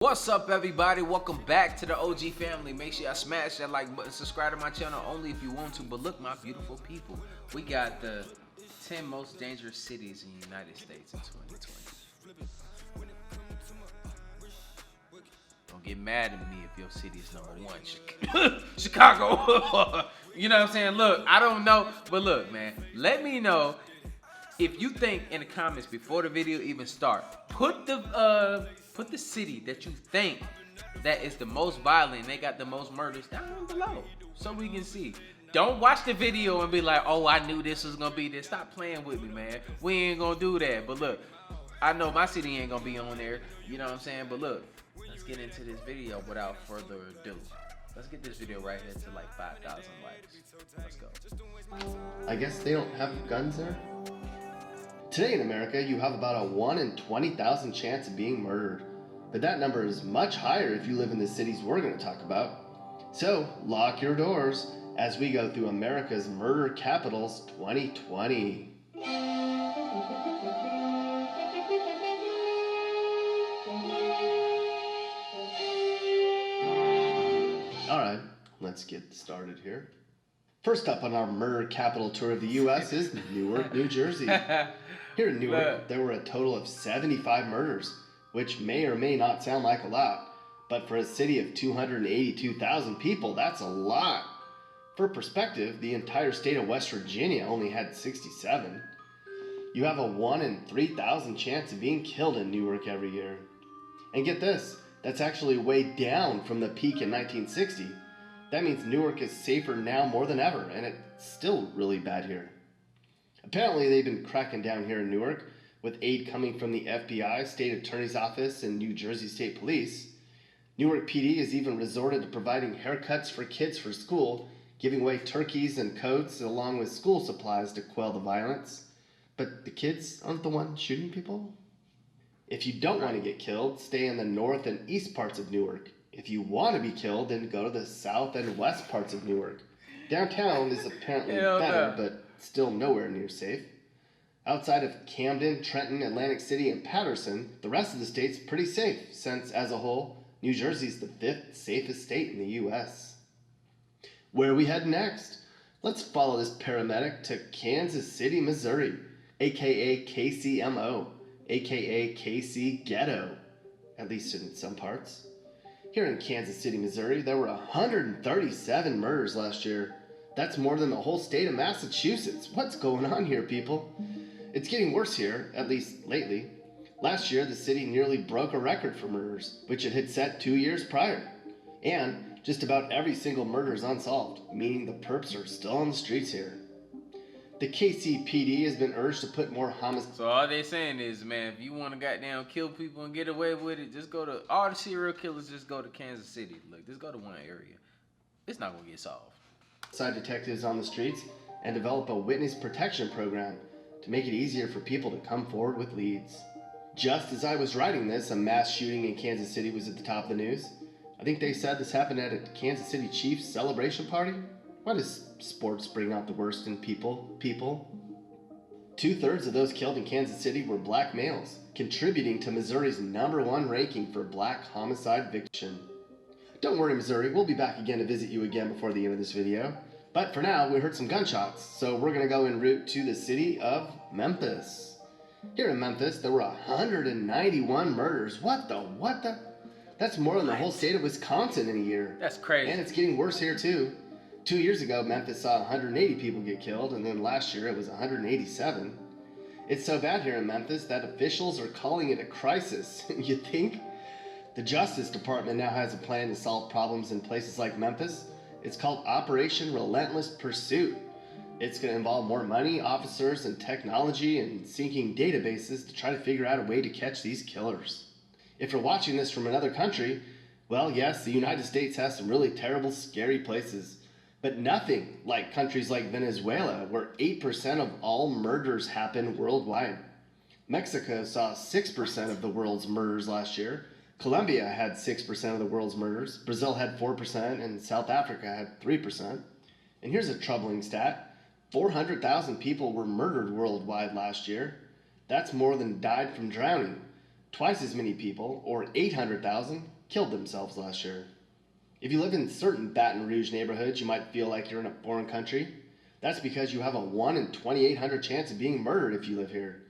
What's up, everybody? Welcome back to the OG family. Make sure y'all smash that like button, subscribe to my channel only if you want to. But look, my beautiful people, we got the 10 most dangerous cities in the United States in 2020. Don't get mad at me if your city is number one. Chicago. You know what I'm saying? Look, I don't know, but look, man, let me know if you think in the comments before the video even start. Put the city that you think that is the most violent and they got the most murders down below so we can see. Don't watch the video and be like, oh, I knew this was gonna be this. Stop playing with me, man. We ain't gonna do that. But look, I know my city ain't gonna be on there. You know what I'm saying? But look, let's get into this video without further ado. Let's get this video right here to like 5,000 likes. Let's go. I guess they don't have guns there? Today in America, you have about a 1 in 20,000 chance of being murdered. But that number is much higher if you live in the cities we're going to talk about. So, lock your doors as we go through America's Murder Capitals 2020. Alright, let's get started here. First up on our murder capital tour of the U.S. is Newark, New Jersey. Here in Newark, there were a total of 75 murders, which may or may not sound like a lot, but for a city of 282,000 people, that's a lot. For perspective, the entire state of West Virginia only had 67. You have a 1 in 3,000 chance of being killed in Newark every year. And get this, that's actually way down from the peak in 1960. That means Newark is safer now more than ever, and it's still really bad here. Apparently, they've been cracking down here in Newark, with aid coming from the FBI, State Attorney's Office, and New Jersey State Police. Newark PD has even resorted to providing haircuts for kids for school, giving away turkeys and coats along with school supplies to quell the violence. But the kids aren't the ones shooting people? If you don't want to get killed, stay in the north and east parts of Newark. If you want to be killed, then go to the south and west parts of Newark. Downtown is apparently better, but still nowhere near safe. Outside of Camden, Trenton, Atlantic City, and Patterson, the rest of the state's pretty safe, since, as a whole, New Jersey's the 5th safest state in the U.S. Where are we heading next? Let's follow this paramedic to Kansas City, Missouri, aka KCMO, aka KC Ghetto, at least in some parts. Here in Kansas City, Missouri, there were 137 murders last year. That's more than the whole state of Massachusetts. What's going on here, people? It's getting worse here, at least lately. Last year, the city nearly broke a record for murders, which it had set 2 years prior. And just about every single murder is unsolved, meaning the perps are still on the streets here. The KCPD has been urged to put more homicides. So all they saying is, man, if you want to goddamn kill people and get away with it, just go to all the serial killers. Just go to Kansas City. Look, just go to one area. It's not gonna get solved. Side detectives on the streets and develop a witness protection program to make it easier for people to come forward with leads. Just as I was writing this, a mass shooting in Kansas City was at the top of the news. I think they said this happened at a Kansas City Chiefs celebration party. Why does sports bring out the worst in people? 2/3 of those killed in Kansas City were black males, contributing to Missouri's #1 ranking for black homicide victim. Don't worry, Missouri, we'll be back again to visit you again before the end of this video. But for now, we heard some gunshots, so we're going to go en route to the city of Memphis. Here in Memphis, there were 191 murders. What the? That's more than the whole state of Wisconsin in a year. That's crazy. And it's getting worse here, too. 2 years ago, Memphis saw 180 people get killed, and then last year it was 187. It's so bad here in Memphis that officials are calling it a crisis. You think? The Justice Department now has a plan to solve problems in places like Memphis. It's called Operation Relentless Pursuit. It's going to involve more money, officers, and technology, and syncing databases to try to figure out a way to catch these killers. If you're watching this from another country, well, yes, the United States has some really terrible, scary places. But nothing like countries like Venezuela, where 8% of all murders happen worldwide. Mexico saw 6% of the world's murders last year. Colombia had 6% of the world's murders. Brazil had 4%, and South Africa had 3%. And here's a troubling stat. 400,000 people were murdered worldwide last year. That's more than died from drowning. Twice as many people, or 800,000, killed themselves last year. If you live in certain Baton Rouge neighborhoods, you might feel like you're in a foreign country. That's because you have a 1 in 2,800 chance of being murdered if you live here.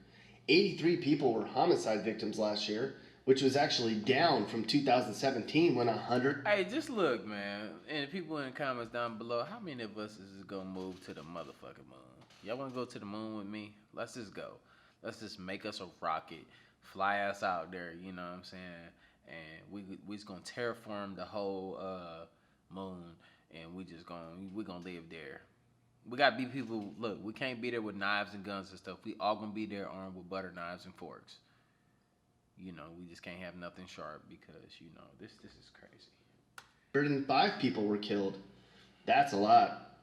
83 people were homicide victims last year, which was actually down from 2017 when 100... Hey, just look, man. And the people in the comments down below, how many of us is gonna move to the motherfucking moon? Y'all wanna go to the moon with me? Let's just go. Let's just make us a rocket, fly us out there, you know what I'm saying? And we just gonna terraform the whole moon, and we gonna live there. We gotta be people. Look, we can't be there with knives and guns and stuff. We all gonna be there armed with butter knives and forks. You know, we just can't have nothing sharp because this is crazy. 105 people were killed. That's a lot.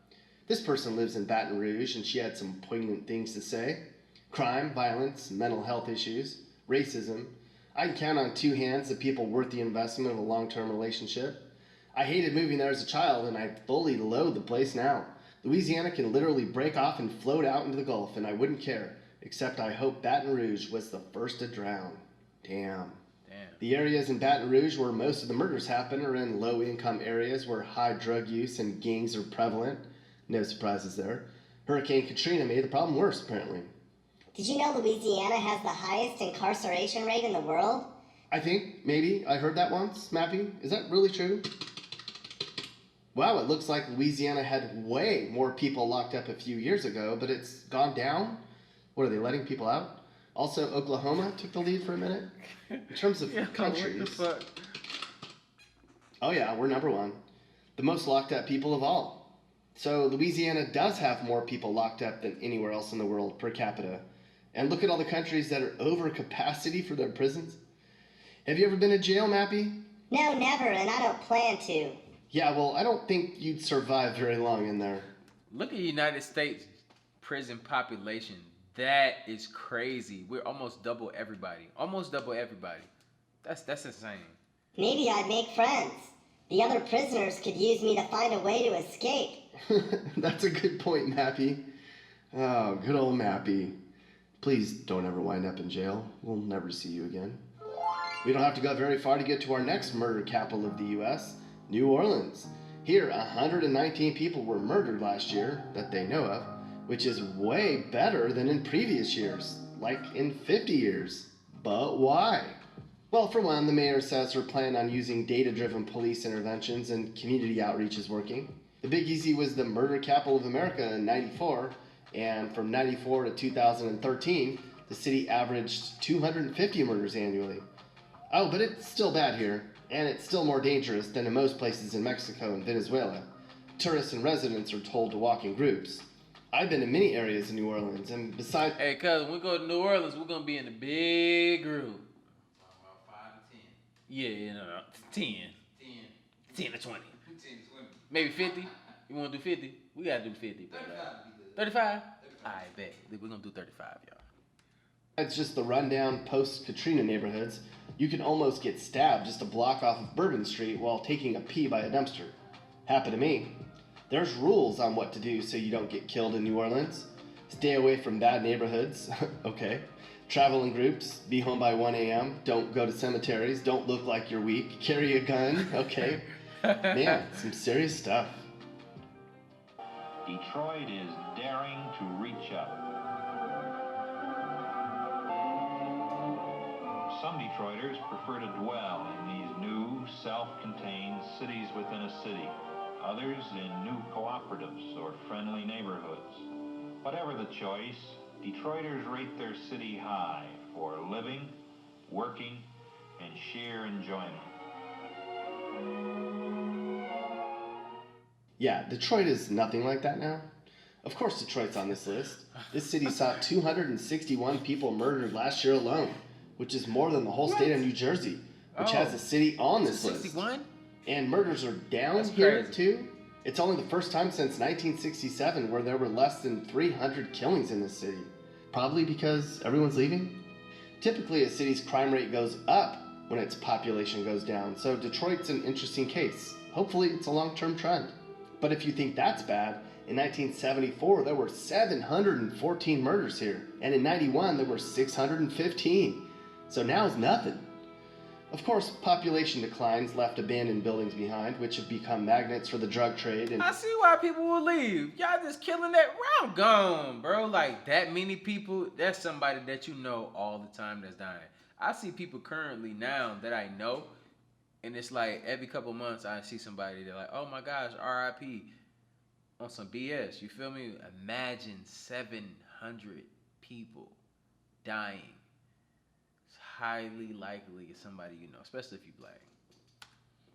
This person lives in Baton Rouge, and she had some poignant things to say. Crime, violence, mental health issues, racism. I can count on two hands the people worth the investment of a long-term relationship. I hated moving there as a child, and I fully loathe the place now. Louisiana can literally break off and float out into the Gulf, and I wouldn't care, except I hope Baton Rouge was the first to drown. Damn. The areas in Baton Rouge where most of the murders happen are in low-income areas where high drug use and gangs are prevalent. No surprises there. Hurricane Katrina made the problem worse, apparently. Did you know Louisiana has the highest incarceration rate in the world? I think, maybe, I heard that once, Mappy. Is that really true? Wow, it looks like Louisiana had way more people locked up a few years ago, but it's gone down? What, are they letting people out? Also, Oklahoma took the lead for a minute. In terms of countries... What the fuck? Oh yeah, we're number one. The most locked up people of all. So Louisiana does have more people locked up than anywhere else in the world per capita. And look at all the countries that are over capacity for their prisons. Have you ever been to jail, Mappy? No, never, and I don't plan to. Yeah, well, I don't think you'd survive very long in there. Look at the United States prison population. That is crazy. We're almost double everybody. Almost double everybody. That's insane. Maybe I'd make friends. The other prisoners could use me to find a way to escape. That's a good point, Mappy. Oh, good old Mappy. Please don't ever wind up in jail. We'll never see you again. We don't have to go very far to get to our next murder capital of the U.S., New Orleans. Here, 119 people were murdered last year that they know of, which is way better than in previous years, like in 50 years. But why? Well, for one, the mayor says her plan on using data-driven police interventions and community outreach is working. The Big Easy was the murder capital of America in '94, and from '94 to 2013, the city averaged 250 murders annually. Oh, but it's still bad here, and it's still more dangerous than in most places in Mexico and Venezuela. Tourists and residents are told to walk in groups. I've been to many areas in New Orleans, and besides... Hey, cuz, when we go to New Orleans, we're going to be in a big group. About 5 to 10. Yeah, no, 10. 10 to 20. 10 to 20. Maybe 50? You want to do 50? We got to do 50. 35. 35? I bet. We're going to do 35, y'all. It's just the rundown post-Katrina neighborhoods. You can almost get stabbed just a block off of Bourbon Street while taking a pee by a dumpster. Happened to me. There's rules on what to do so you don't get killed in New Orleans. Stay away from bad neighborhoods. Okay. Travel in groups. Be home by 1 a.m. Don't go to cemeteries. Don't look like you're weak. Carry a gun. Okay. Man, some serious stuff. Detroit is daring to reach up. Some Detroiters prefer to dwell in these new, self-contained cities within a city. Others in new cooperatives or friendly neighborhoods. Whatever the choice, Detroiters rate their city high for living, working, and sheer enjoyment. Yeah, Detroit is nothing like that now. Of course Detroit's on this list. This city saw 261 people murdered last year alone, which is more than the whole state of New Jersey, which has a city on this list. 61? And murders are down here, too. It's only the first time since 1967 where there were less than 300 killings in this city. Probably because everyone's leaving. Typically, a city's crime rate goes up when its population goes down, so Detroit's an interesting case. Hopefully, it's a long-term trend. But if you think that's bad, in 1974, there were 714 murders here, and in '91, there were 615. So now's nothing. Of course, population declines left abandoned buildings behind, which have become magnets for the drug trade. And I see why people will leave. Y'all just killing that. I'm gone, bro. Like that many people, that's somebody that you know all the time that's dying. I see people currently now that I know, and it's like every couple months I see somebody, they're like, oh my gosh, RIP on some BS. You feel me? Imagine 700 people dying. It's highly likely it's somebody you know, especially if you black.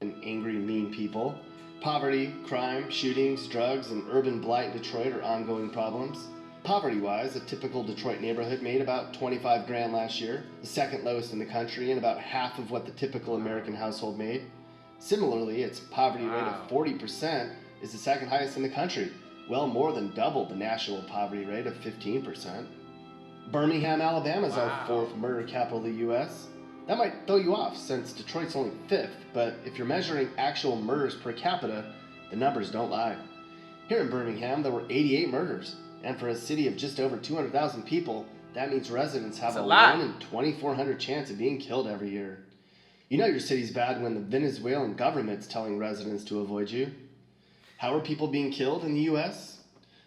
angry, mean people. Poverty, crime, shootings, drugs, and urban blight in Detroit are ongoing problems. Poverty-wise, a typical Detroit neighborhood made about $25,000 last year, the second lowest in the country and about half of what the typical American household made. Similarly, its poverty rate of 40% is the second highest in the country, well more than double the national poverty rate of 15%. Birmingham, Alabama is our fourth murder capital of the U.S. That might throw you off since Detroit's only fifth, but if you're measuring actual murders per capita, the numbers don't lie. Here in Birmingham, there were 88 murders, and for a city of just over 200,000 people, that means residents have a 1 in 2,400 chance of being killed every year. You know your city's bad when the Venezuelan government's telling residents to avoid you. How are people being killed in the U.S.?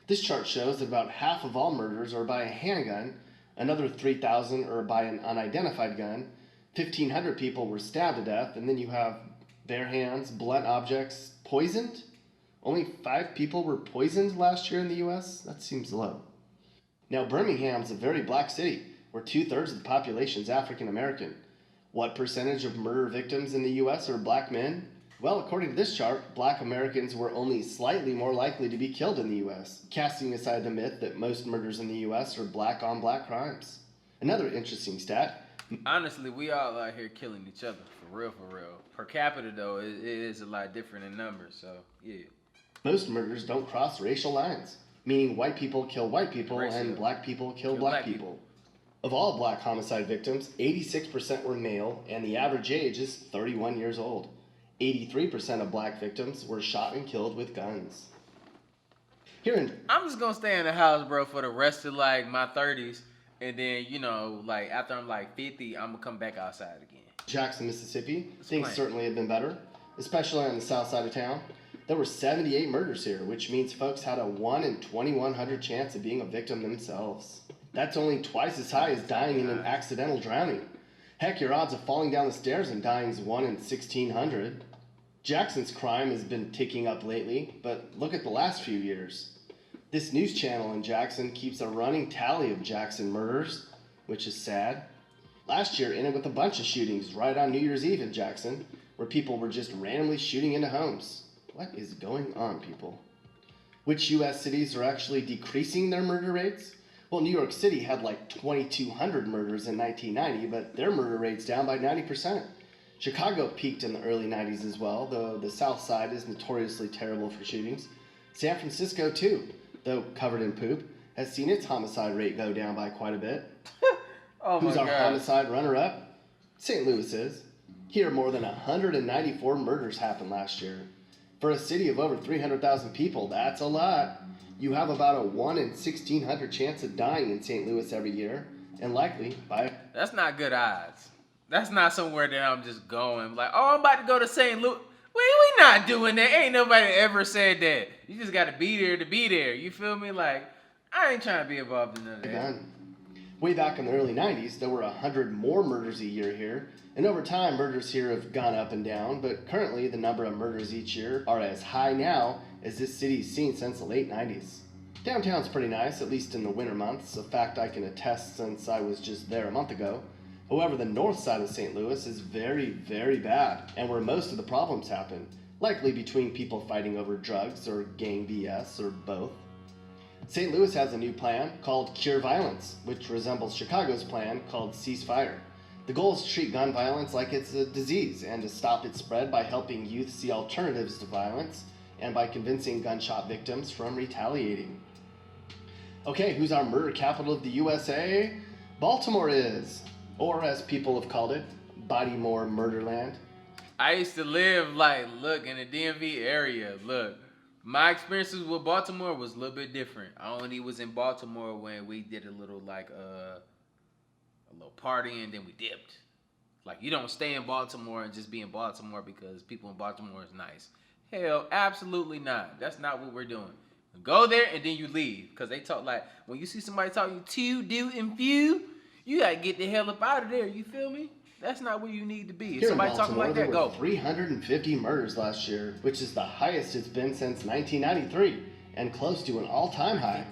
This chart shows that about half of all murders are by a handgun, another 3,000 are by an unidentified gun, 1,500 people were stabbed to death, and then you have bare hands, blunt objects, poisoned? Only 5 people were poisoned last year in the U.S.? That seems low. Now, Birmingham's a very black city, where 2/3 of the population is African American. What percentage of murder victims in the U.S. are black men? Well, according to this chart, black Americans were only slightly more likely to be killed in the U.S., casting aside the myth that most murders in the U.S. are black-on-black crimes. Another interesting stat. Honestly, we all out here killing each other, for real, for real. Per capita, though, it is a lot different in numbers, so, yeah. Most murders don't cross racial lines, meaning white people kill white people and black people kill black people. Of all black homicide victims, 86% were male, and the average age is 31 years old. 83% of black victims were shot and killed with guns. I'm just gonna stay in the house, bro, for the rest of like my 30s, and then like after I'm like 50, I'm gonna come back outside again. Jackson, Mississippi, things certainly have been better, especially on the south side of town. There were 78 murders here, which means folks had a 1 in 2,100 chance of being a victim themselves. That's only twice as high as dying in an accidental drowning. Heck, your odds of falling down the stairs and dying is 1 in 1,600. Jackson's crime has been ticking up lately, but look at the last few years. This news channel in Jackson keeps a running tally of Jackson murders, which is sad. Last year ended with a bunch of shootings right on New Year's Eve in Jackson, where people were just randomly shooting into homes. What is going on, people? Which U.S. cities are actually decreasing their murder rates? Well, New York City had like 2,200 murders in 1990, but their murder rate's down by 90%. Chicago peaked in the early 90s as well, though the South Side is notoriously terrible for shootings. San Francisco, too, though covered in poop, has seen its homicide rate go down by quite a bit. Who's our homicide runner-up? St. Louis is. Here, more than 194 murders happened last year. For a city of over 300,000 people, that's a lot. You have about a 1 in 1,600 chance of dying in St. Louis every year, and likely by... That's not good odds. That's not somewhere that I'm just going like, oh, I'm about to go to St. Louis. We not doing that. Ain't nobody ever said that. You just got to be there to be there. You feel me? Like, I ain't trying to be involved in none of that. Way back in the early 90s, there were 100 more murders a year here, and over time, murders here have gone up and down, but currently the number of murders each year are as high now as this city's seen since the late 90s. Downtown's pretty nice, at least in the winter months, a fact I can attest since I was just there a month ago. However, the north side of St. Louis is very, very bad, and where most of the problems happen, likely between people fighting over drugs or gang BS or both. St. Louis has a new plan called Cure Violence, which resembles Chicago's plan called Cease Fire. The goal is to treat gun violence like it's a disease and to stop its spread by helping youth see alternatives to violence and by convincing gunshot victims from retaliating. Okay, who's our murder capital of the USA? Baltimore is, or as people have called it, Bodymore Murderland. I used to live in the DMV area. Look, my experiences with Baltimore was a little bit different. I only was in Baltimore when we did a little a little party, and then we dipped. Like, you don't stay in Baltimore and just be in Baltimore because people in Baltimore is nice. Hell, absolutely not. That's not what we're doing. Go there and then you leave. Because they talk like, when you see somebody talking to, do, and few, you got to get the hell up out of there. You feel me? That's not where you need to be. If Here somebody in talking Baltimore, like there that, were go. 350 murders last year, which is the highest it's been since 1993, and close to an all-time high.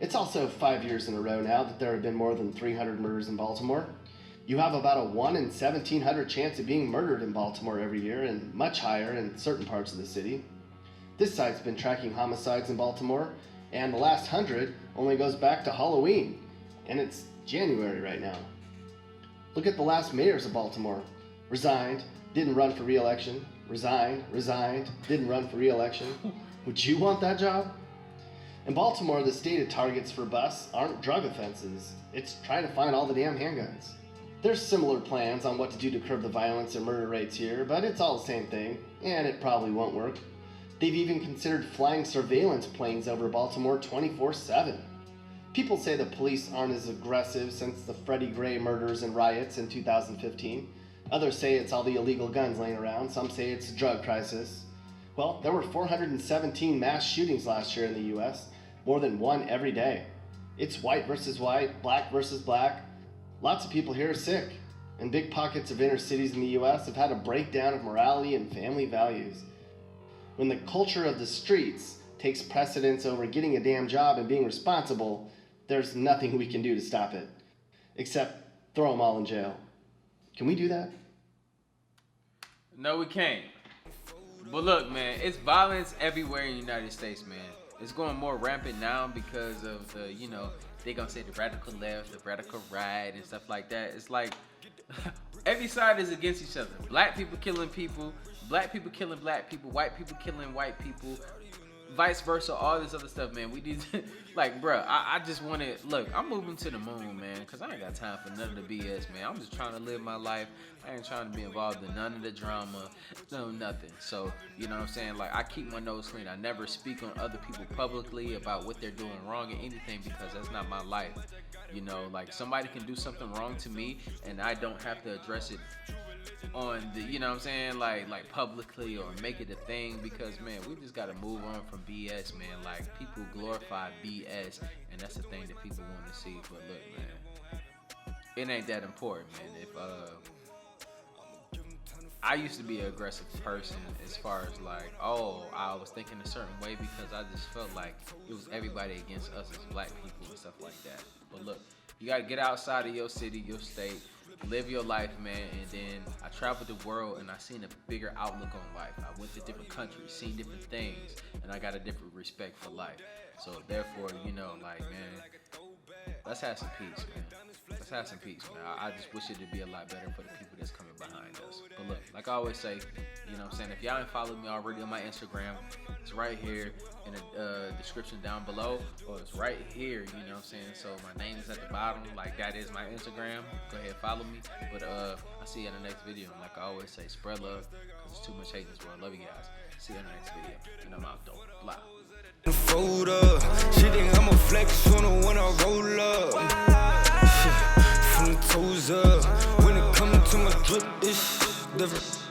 It's also 5 years in a row now that there have been more than 300 murders in Baltimore. You have about a 1 in 1,700 chance of being murdered in Baltimore every year, and much higher in certain parts of the city. This site's been tracking homicides in Baltimore, and the last 100 only goes back to Halloween, and it's January right now. Look at the last mayors of Baltimore. Resigned, didn't run for re-election. Resigned, didn't run for re-election. Would you want that job? In Baltimore, the stated targets for busts aren't drug offenses. It's trying to find all the damn handguns. There's similar plans on what to do to curb the violence and murder rates here, but it's all the same thing, and it probably won't work. They've even considered flying surveillance planes over Baltimore 24/7. People say the police aren't as aggressive since the Freddie Gray murders and riots in 2015. Others say it's all the illegal guns laying around. Some say it's a drug crisis. Well, there were 417 mass shootings last year in the U.S., more than one every day. It's white versus white, black versus black. Lots of people here are sick, and big pockets of inner cities in the U.S. have had a breakdown of morality and family values. When the culture of the streets takes precedence over getting a damn job and being responsible, there's nothing we can do to stop it, except throw them all in jail. Can we do that? No, we can't. But look, man, it's violence everywhere in the United States, man. It's going more rampant now because of the, they gonna say the radical left, the radical right, and stuff like that. It's like every side is against each other. Black people killing people, black people killing black people, white people killing white people, vice versa, all this other stuff, man. We need to, like, bruh, I just want to, look, I'm moving to the moon, man, because I ain't got time for none of the BS, man. I'm just trying to live my life. I ain't trying to be involved in none of the drama, no nothing. So, you know what I'm saying? Like, I keep my nose clean. I never speak on other people publicly about what they're doing wrong or anything because that's not my life. Like, somebody can do something wrong to me and I don't have to address it on the, you know what I'm saying, like publicly or make it a thing because, man, we just got to move on from BS, man. Like, people glorify BS and that's the thing that people want to see. But look, man, it ain't that important, man. If I used to be an aggressive person as far as like, I was thinking a certain way because I just felt like it was everybody against us as black people and stuff like that. But look, you got to get outside of your city, your state, live your life, man. And then I traveled the world and I seen a bigger outlook on life. I went to different countries, seen different things, and I got a different respect for life. So therefore, like, man, let's have some peace, man. Let's have some peace, man. I just wish it would be a lot better for the people that's coming behind us. But look, like I always say, you know what I'm saying, if y'all ain't followed me already on my Instagram, it's right here in the description down below, or it's right here, you know what I'm saying. So my name is at the bottom, like that is my Instagram. Go ahead, follow me. But I'll see you in the next video. And like I always say, spread love, because there's too much hate in this world. Love you guys. See you in the next video. And I'm out, though. Blah. Fold up. She think I'm a flex on her when I roll up. From the toes up. When it comes to my drip, it's different.